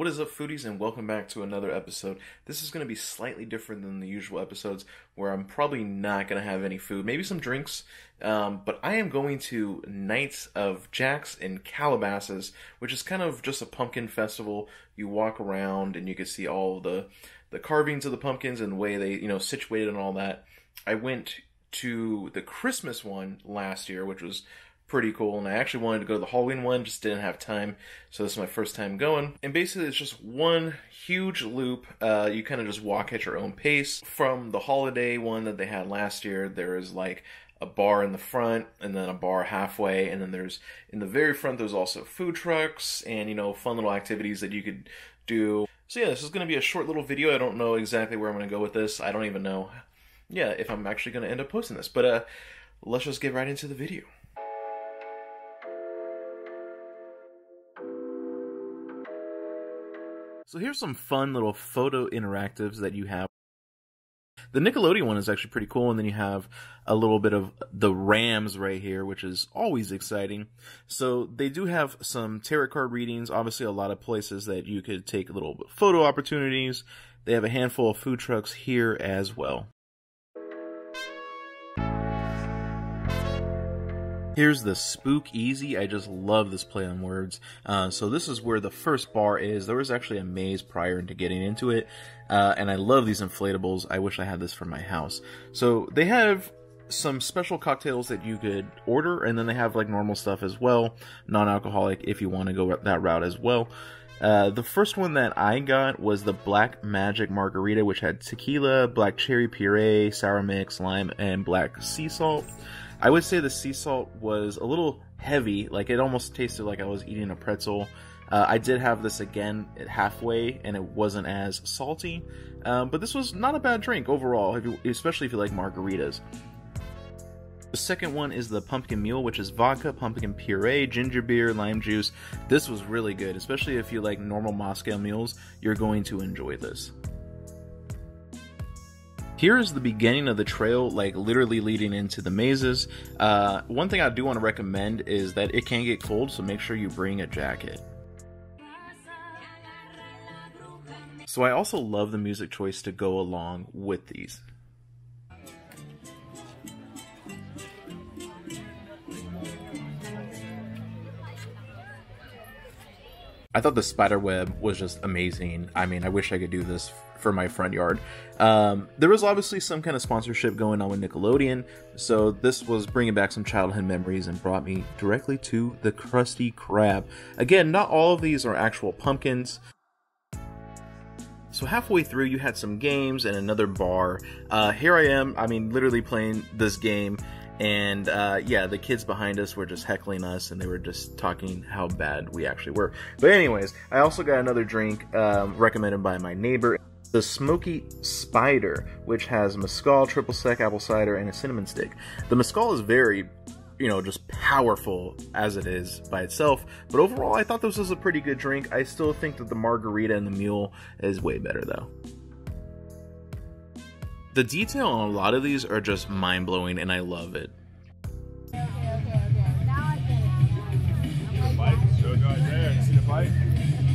What is up, foodies, and welcome back to another episode. This is going to be slightly different than the usual episodes where I'm probably not going to have any food, maybe some drinks, but I am going to Nights of Jack's in Calabasas, which is kind of just a pumpkin festival. You walk around and you can see all the carvings of the pumpkins and the way they, situated and all that. I went to the Christmas one last year, which was pretty cool, and I actually wanted to go to the Halloween one, just didn't have time, so this is my first time going. And basically it's just one huge loop. You kind of just walk at your own pace. From the holiday one that they had last year, there is like a bar in the front and then a bar halfway, and then there's in the very front there's also food trucks and fun little activities that you could do. So yeah, this is going to be a short little video. I don't know exactly where I'm going to go with this. I don't even know if I'm actually going to end up posting this, but let's just get right into the video. So here's some fun little photo interactives that you have. The Nickelodeon one is actually pretty cool, and then you have a little bit of the Rams right here, which is always exciting. So they do have some tarot card readings, obviously a lot of places that you could take little photo opportunities. They have a handful of food trucks here as well. Here's the Spook Easy. I just love this play on words. So this is where the first bar is. There was actually a maze prior to getting into it. And I love these inflatables. I wish I had this for my house. So they have some special cocktails that you could order, and then they have like normal stuff as well. Non-alcoholic if you want to go that route as well. The first one that I got was the Black Magic Margarita, which had tequila, black cherry puree, sour mix, lime, and black sea salt. I would say the sea salt was a little heavy, like it almost tasted like I was eating a pretzel. I did have this again at halfway, and it wasn't as salty, but this was not a bad drink overall, especially if you like margaritas. The second one is the Pumpkin Mule, which is vodka, pumpkin puree, ginger beer, lime juice. This was really good, especially if you like normal Moscow mules, you're going to enjoy this. Here is the beginning of the trail, like literally leading into the mazes. One thing I do want to recommend is that it can get cold, so make sure you bring a jacket. So I also love the music choice to go along with these. I thought the spider web was just amazing. I mean, I wish I could do this for my front yard. There was obviously some kind of sponsorship going on with Nickelodeon, so this was bringing back some childhood memories and brought me directly to the Krusty Krab. Again, not all of these are actual pumpkins. So halfway through, you had some games and another bar. Here I am, literally playing this game. And yeah, the kids behind us were just heckling us, and they were just talking how bad we actually were. But anyways, I also got another drink recommended by my neighbor. The Smoky Spider, which has mezcal, triple sec, apple cider, and a cinnamon stick. The mezcal is very, just powerful as it is by itself. But overall, I thought this was a pretty good drink. I still think that the margarita and the mule is way better, though. The detail on a lot of these are just mind-blowing, and I love it. Okay. Now I get it.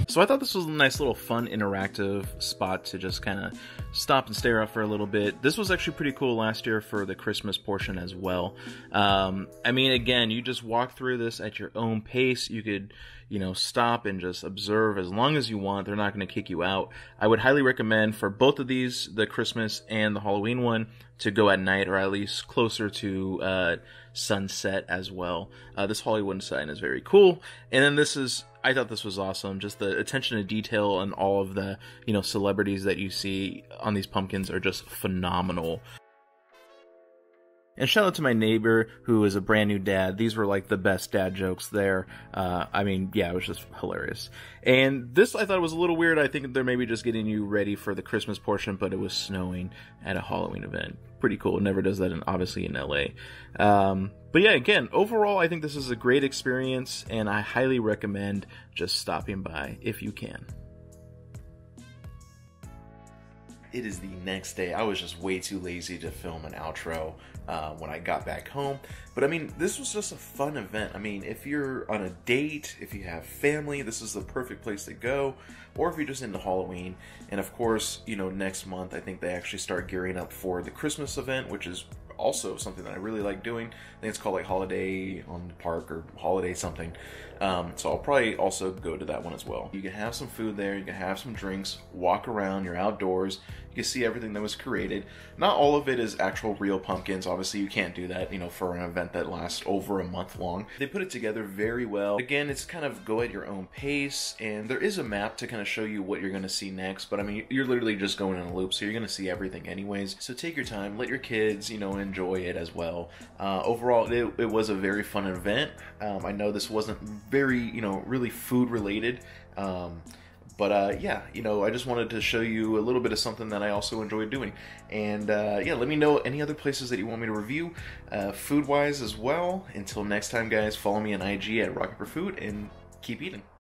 So I thought this was a nice little fun interactive spot to just kind of stop and stare at for a little bit. This was actually pretty cool last year for the Christmas portion as well. Again, you just walk through this at your own pace. You could, stop and just observe as long as you want. They're not going to kick you out. I would highly recommend for both of these, the Christmas and the Halloween one, to go at night or at least closer to sunset as well. This Hollywood sign is very cool. And then I thought this was awesome. Just the attention to detail and all of the, celebrities that you see on these pumpkins are just phenomenal. And shout out to my neighbor who is a brand new dad. These were like the best dad jokes there. Yeah, it was just hilarious. And this I thought was a little weird. I think they're maybe just getting you ready for the Christmas portion, but it was snowing at a Halloween event. Pretty cool. It never does that obviously in LA. But yeah, again, overall, I think this is a great experience, and I highly recommend just stopping by if you can. It is the next day. I was just way too lazy to film an outro when I got back home. But I mean, this was just a fun event. I mean, if you're on a date, if you have family, this is the perfect place to go. Or if you're just into Halloween. And of course, you know, next month, I think they actually start gearing up for the Christmas event, which is also something that I really like doing. I think it's called like Holiday on the Park or Holiday something. So I'll probably also go to that one as well. You can have some food there, you can have some drinks, walk around, you're outdoors, you can see everything that was created. Not all of it is actual real pumpkins, obviously you can't do that, you know, for an event that lasts over a month long. They put it together very well. Again, it's kind of go at your own pace, and there is a map to kind of show you what you're going to see next, but I mean, you're literally just going in a loop, so you're going to see everything anyways. So take your time, let your kids, you know, enjoy it as well. Overall, it was a very fun event. I know this wasn't very, you know, really food related, but yeah, you know, I just wanted to show you a little bit of something that I also enjoyed doing. And yeah, let me know any other places that you want me to review food wise as well. Until next time, guys, follow me on IG at RockPaperFood and keep eating.